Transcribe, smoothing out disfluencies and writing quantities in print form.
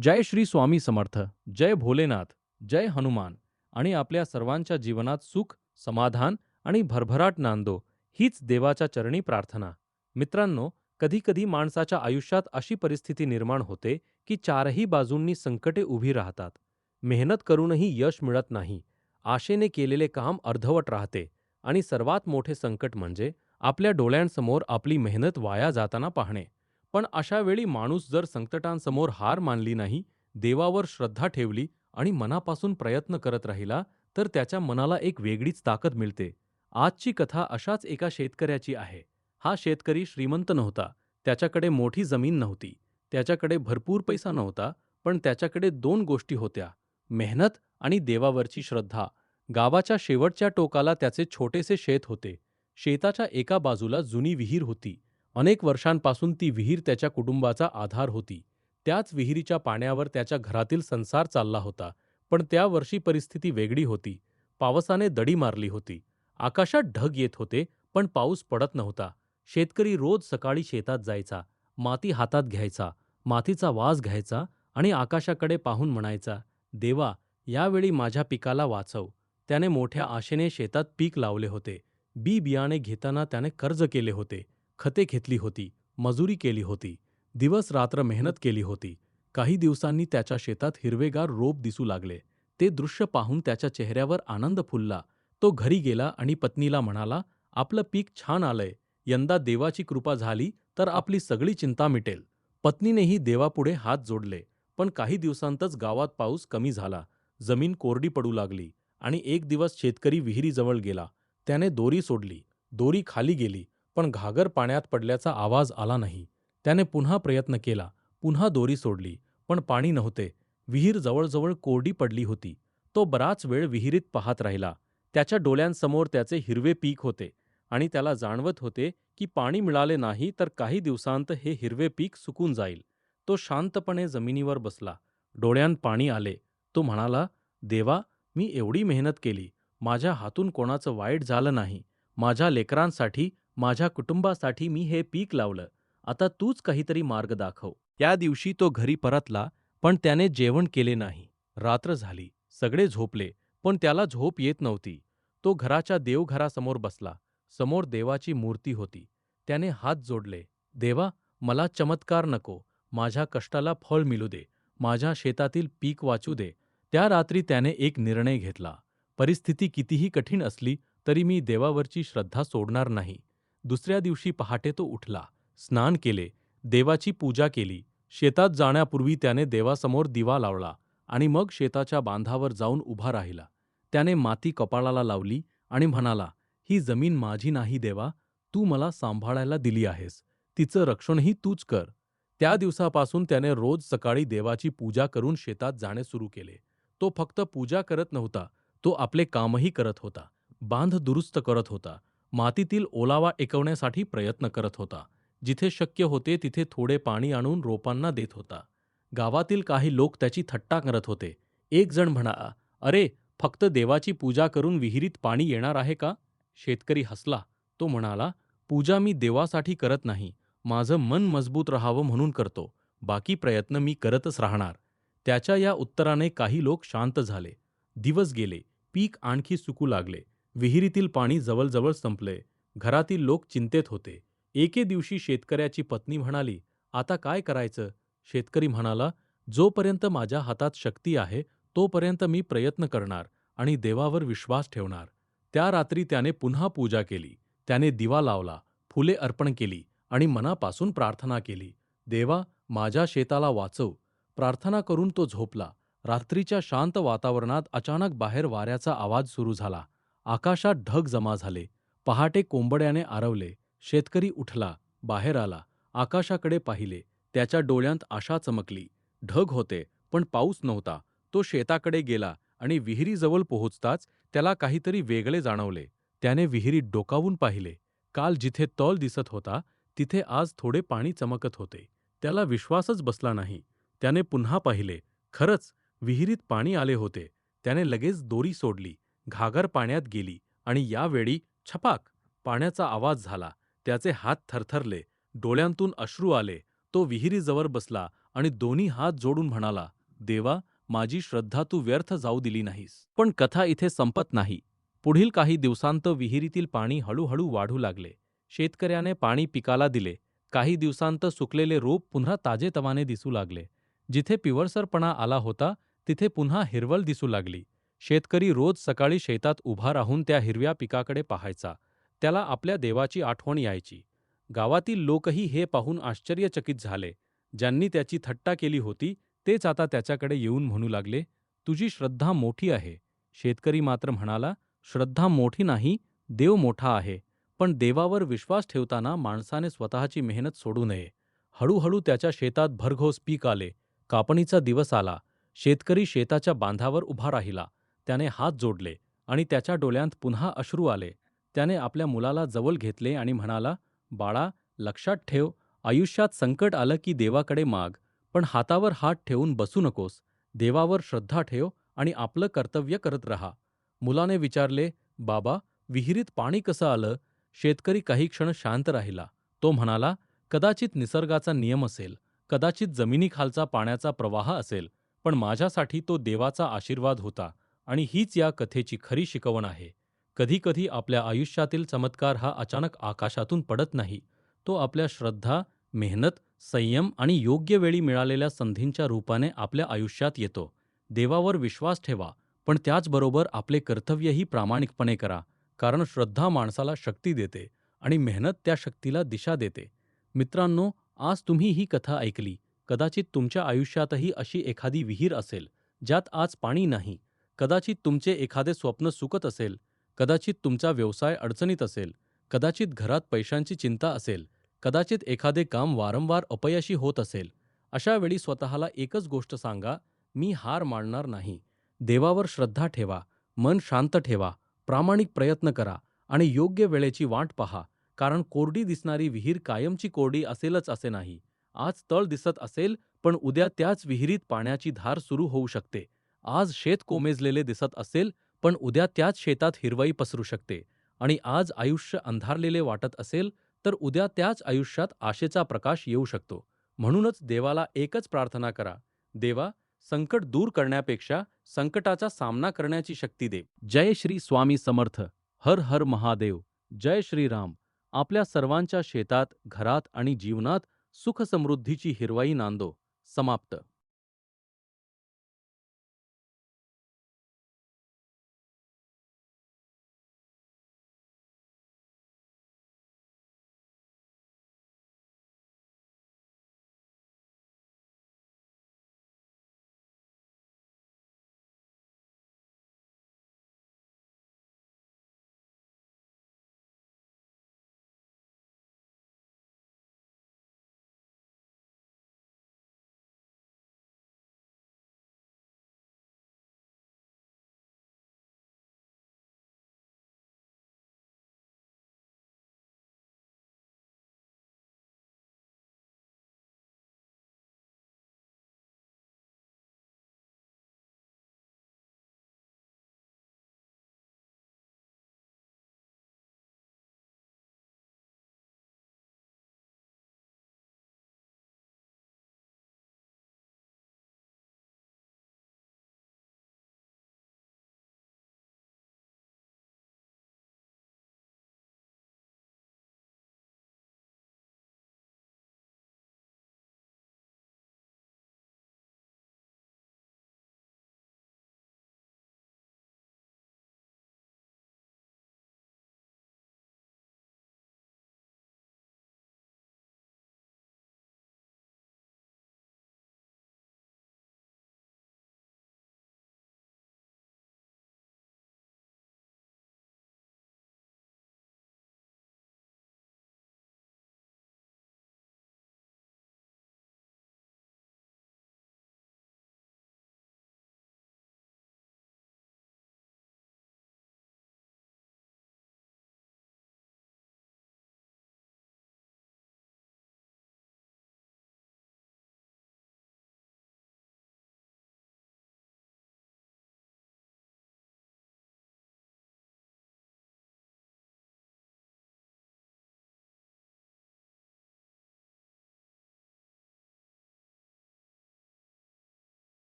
जय श्री स्वामी समर्थ, जय भोलेनाथ, जय हनुमान आणि आपल्या सर्वांच्या जीवनात सुख, समाधान आणि भरभराट नांदो, हीच देवाच्या चरणी प्रार्थना. मित्रांनो, कधी-कधी माणसाच्या आयुष्यात अशी परिस्थिती निर्माण होते की चारही बाजूंनी संकटे उभी राहतात. मेहनत करूनही यश मिळत नाही. आशेने केलेले काम अर्धवट राहते आणि सर्वात मोठे संकट म्हणजे आपल्या डोळ्यांसमोर आपली मेहनत वाया जाताना पाहणे. पण अशा वेळी माणूस जर संकटांसमोर हार मानली नाही, देवावर श्रद्धा ठेवली आणि मनापासून प्रयत्न करत राहिला, तर त्याच्या मनाला एक वेगळीच ताकद मिळते. आजची कथा अशाच एका शेतकऱ्याची आहे. हा शेतकरी श्रीमंत नव्हता. त्याच्याकडे मोठी जमीन नव्हती. त्याच्याकडे भरपूर पैसा नव्हता. पण त्याच्याकडे 2 गोष्टी होत्या: मेहनत आणि देवावरची श्रद्धा. गावाच्या शेवटच्या टोकाला त्याचे छोटेसे शेत होते. शेताच्या एका बाजूला जुनी विहीर होती. अनेक वर्षांपासून ती विहीर त्याच्या कुटुंबाचा आधार होती. त्याच विहिरीच्या पाण्यावर त्याच्या घरातील संसार चालला होता. पण त्या वर्षी परिस्थिती वेगळी होती. पावसाने दडी मारली होती. आकाशात ढग येत होते, पण पाऊस पडत नव्हता. शेतकरी रोज सकाळी शेतात जायचा, माती हातात घ्यायचा, मातीचा वास घ्यायचा आणि आकाशाकडे पाहून म्हणायचा, "देवा, यावेळी माझ्या पिकाला वाचव." त्याने मोठ्या आशेने शेतात पीक लावले होते. बी-बियाणे घेताना त्याने कर्ज केले होते. खते घेतली होती, मजुरी केली होती, दिवस-रात्र मेहनत केली होती. काही दिवसांनी त्याच्या शेतात हिरवेगार रोप दिसू लागले. ते दृश्य पाहून त्याच्या चेहऱ्यावर आनंद फुलला. तो घरी गेला आणि पत्नीला म्हणाला, "आपलं पीक छान आलंय. यंदा देवाची कृपा झाली तर आपली सगळी चिंता मिटेल." पत्नीनेही देवापुढे हात जोडले. पण काही दिवसांतच गावात पाऊस कमी झाला. जमीन कोरडी पडू लागली आणि एक दिवस शेतकरी विहिरीजवळ गेला. त्याने दोरी सोडली. दोरी खाली गेली. पण घागर पाण्यात पडल्याचा आवाज आला नाही. त्याने पुन्हा प्रयत्न केला. पुन्हा दोरी सोडली. पण पाणी नव्हते. विहीर जवळजवळ कोरडी पडली होती. तो बराच वेळ विहिरीत पाहत राहिला. त्याच्या डोळ्यांसमोर त्याचे हिरवे पीक होते आणि त्याला जाणवत होते की पाणी मिळाले नाही तर काही दिवसांत हे हिरवे पीक सुकून जाईल. तो शांतपणे जमिनीवर बसला. डोळ्यांत पाणी आले. तो म्हणाला, "देवा, मी एवढी मेहनत केली. माझ्या हातून कोणाचं वाईट झालं नाही. माझ्या लेकरांसाठी, माझ्या कुटुंबासाठी मी हे पीक लावलं. आता तूच काहीतरी मार्ग दाखव." त्या दिवशी तो घरी परतला, पण त्याने जेवण केले नाही. रात्र झाली. सगळे झोपले, पण त्याला झोप येत नव्हती. तो घराच्या देवघरासमोर बसला. समोर देवाची मूर्ती होती. त्याने हात जोडले. "देवा, मला चमत्कार नको. माझ्या कष्टाला फळ मिळू दे. माझ्या शेतातील पीक वाचू दे." त्या रात्री त्याने एक निर्णय घेतला. परिस्थिती कितीही कठीण असली तरी मी देवावरची श्रद्धा सोडणार नाही. दुसऱ्या दिवशी पहाटे तो उठला, स्नान केले, देवाची पूजा केली. शेतात जाण्यापूर्वी त्याने देवासमोर दिवा लावला आणि मग शेताच्या बांधावर जाऊन उभा राहिला. त्याने माती कपाळाला लावली आणि म्हणाला, "ही जमीन माझी नाही देवा, तू मला सांभाळायला दिली आहेस. तिचं रक्षणही तूच कर." त्या दिवसापासून त्याने रोज सकाळी देवाची पूजा करून शेतात जाणे सुरू केले. तो फक्त पूजा करत नव्हता, तो आपले कामही करत होता. बांध दुरुस्त करत होता. मातीतील ओलावा टिकवण्यासाठी प्रयत्न करत होता. जिथे शक्य होते तिथे थोडे पाणी आणून रोपांना देत होता. गावातील काही लोक त्याची थट्टा करत होते. एक जण म्हणाला, "अरे, फक्त देवाची पूजा करून विहिरीत पाणी येणार आहे का?" शेतकरी हसला. तो म्हणाला, "पूजा मी देवासाठी करत नाही. माझं मन मजबूत राहावं म्हणून करतो. बाकी प्रयत्न मी करतच राहणार." त्याच्या या उत्तराने काही लोक शांत झाले. दिवस गेले. पीक आणखी सुकू लागले. विहिरीतील पाणी जवळजवळ संपले. घरातील लोक चिंतेत होते. एके दिवशी शेतकऱ्याची पत्नी म्हणाली, "आता काय करायचं?" शेतकरी म्हणाला, "जोपर्यंत माझ्या हातात शक्ती आहे, तोपर्यंत मी प्रयत्न करणार आणि देवावर विश्वास ठेवणार." त्या रात्री त्याने पुन्हा पूजा केली. त्याने दिवा लावला, फुले अर्पण केली आणि मनापासून प्रार्थना केली, "देवा, माझ्या शेताला वाचव." प्रार्थना करून तो झोपला. रात्रीच्या शांत वातावरणात अचानक बाहेर वाऱ्याचा आवाज सुरू झाला. आकाशात ढग जमा झाले. पहाटे कोंबड्याने आरवले. शेतकरी उठला, बाहेर आला, आकाशाकडे पाहिले. त्याच्या डोळ्यांत आशा चमकली. ढग होते, पण पाऊस नव्हता. तो शेताकडे गेला आणि विहिरीजवळ पोहोचताच त्याला काहीतरी वेगळे जाणवले. त्याने विहिरीत डोकावून पाहिले. काल जिथे तळ दिसत होता, तिथे आज थोडे पाणी चमकत होते. त्याला विश्वासच बसला नाही. त्याने पुन्हा पाहिले. खरंच, विहिरीत पाणी आले होते. त्याने लगेच दोरी सोडली. घागर पाण्यात गेली आणि यावेळी छपाक! पाण्याचा आवाज झाला. त्याचे हात थरथरले. डोळ्यांतून अश्रू आले. तो विहिरीजवळ बसला आणि दोन्ही हात जोडून म्हणाला, देवा, माझी श्रद्धा तू व्यर्थ जाऊ दिली नाहीस. पण कथा इथे संपत नाही. पुढील काही दिवसांत विहिरीतील पाणी हळूहळू वाढू लागले. शेतकऱ्याने पाणी पिकाला दिले. काही दिवसांत सुकलेले रोप पुन्हा ताजेतवाने दिसू लागले. जिथे पिवळसरपणा आला होता, तिथे पुन्हा हिरवळ दिसू लागली. शेतकरी रोज सकाळी शेतात उभा राहून त्या हिरव्या पिकाकडे पाहायचा. त्याला आपल्या देवाची आठवण यायची. गावातील लोकही हे पाहून आश्चर्यचकित झाले. ज्यांनी त्याची थट्टा केली होती, तेच आता त्याच्याकडे येऊन म्हणू लागले, तुझी श्रद्धा मोठी आहे. शेतकरी मात्र म्हणाला, श्रद्धा मोठी नाही, देव मोठा आहे. पण देवावर विश्वास ठेवताना माणसाने स्वतःची मेहनत सोडू नये. हळूहळू त्याच्या शेतात भरघोस पीक आले. कापणीचा दिवस आला. शेतकरी शेताच्या बांधावर उभा राहिला. त्याने हात जोडले आणि त्याच्या डोळ्यांत पुन्हा अश्रू आले. त्याने आपल्या मुलाला जवळ घेतले आणि म्हणाला, बाळा, लक्षात ठेव, आयुष्यात संकट आलं की देवाकडे माग, पण हातावर हात ठेवून बसू नकोस. देवावर श्रद्धा ठेव आणि आपलं कर्तव्य करत राहा. मुलाने विचारले, बाबा, विहिरीत पाणी कसं आलं? शेतकरी काही क्षण शांत राहिला. तो म्हणाला, कदाचित निसर्गाचा नियम असेल, कदाचित जमिनीखालचा पाण्याचा प्रवाह असेल, पण माझ्यासाठी तो देवाचा आशीर्वाद होता. आणि हीच या कथेची खरी शिकवण आहे. कधीकधी आपल्या आयुष्यातील चमत्कार हा अचानक आकाशातून पडत नाही. तो आपल्या श्रद्धा, मेहनत, संयम आणि योग्य वेळी मिळालेल्या संधींच्या रूपाने आपल्या आयुष्यात येतो. देवावर विश्वास ठेवा, पण त्याचबरोबर आपले कर्तव्यही प्रामाणिकपणे करा. कारण श्रद्धा माणसाला शक्ती देते आणि मेहनत त्या शक्तीला दिशा देते. मित्रांनो, आज तुम्ही ही कथा ऐकली. कदाचित तुमच्या आयुष्यातही अशी एखादी विहीर असेल, ज्यात आज पाणी नाही. कदाचित तुमचे एखादे स्वप्न सुकत असेल. कदाचित तुमचा व्यवसाय अडचणीत असेल. कदाचित घरात पैशांची चिंता असेल. कदाचित एखादे काम वारंवार अपयशी होत असेल. अशा वेळी स्वतःला एकच गोष्ट सांगा, मी हार मानणार नाही. देवावर श्रद्धा ठेवा, मन शांत ठेवा, प्रामाणिक प्रयत्न करा आणि योग्य वेळेची वाट पहा. कारण कोरडी दिसणारी विहीर कायमची कोरडी असेलच असे नाही. आज तळ दिसत असेल, पण उद्या त्याच विहिरीत पाण्याची धार सुरू होऊ शकते. आज शेत कोमेजलेले दिसत असेल, पण उद्या त्याच शेतात हिरवाई पसरू शकते. आणि आज आयुष्य अंधारलेले वाटत असेल, तर उद्या त्याच आयुष्यात आशेचा प्रकाश येऊ शकतो. म्हणूनच देवाला एकच प्रार्थना करा, देवा, संकट दूर करण्यापेक्षा संकटाचा सामना करण्याची शक्ती दे. जय श्री स्वामी समर्थ. हर हर महादेव. जय श्रीराम. आपल्या सर्वांच्या शेतात, घरात आणि जीवनात सुख समृद्धीची हिरवाई नांदो. समाप्त.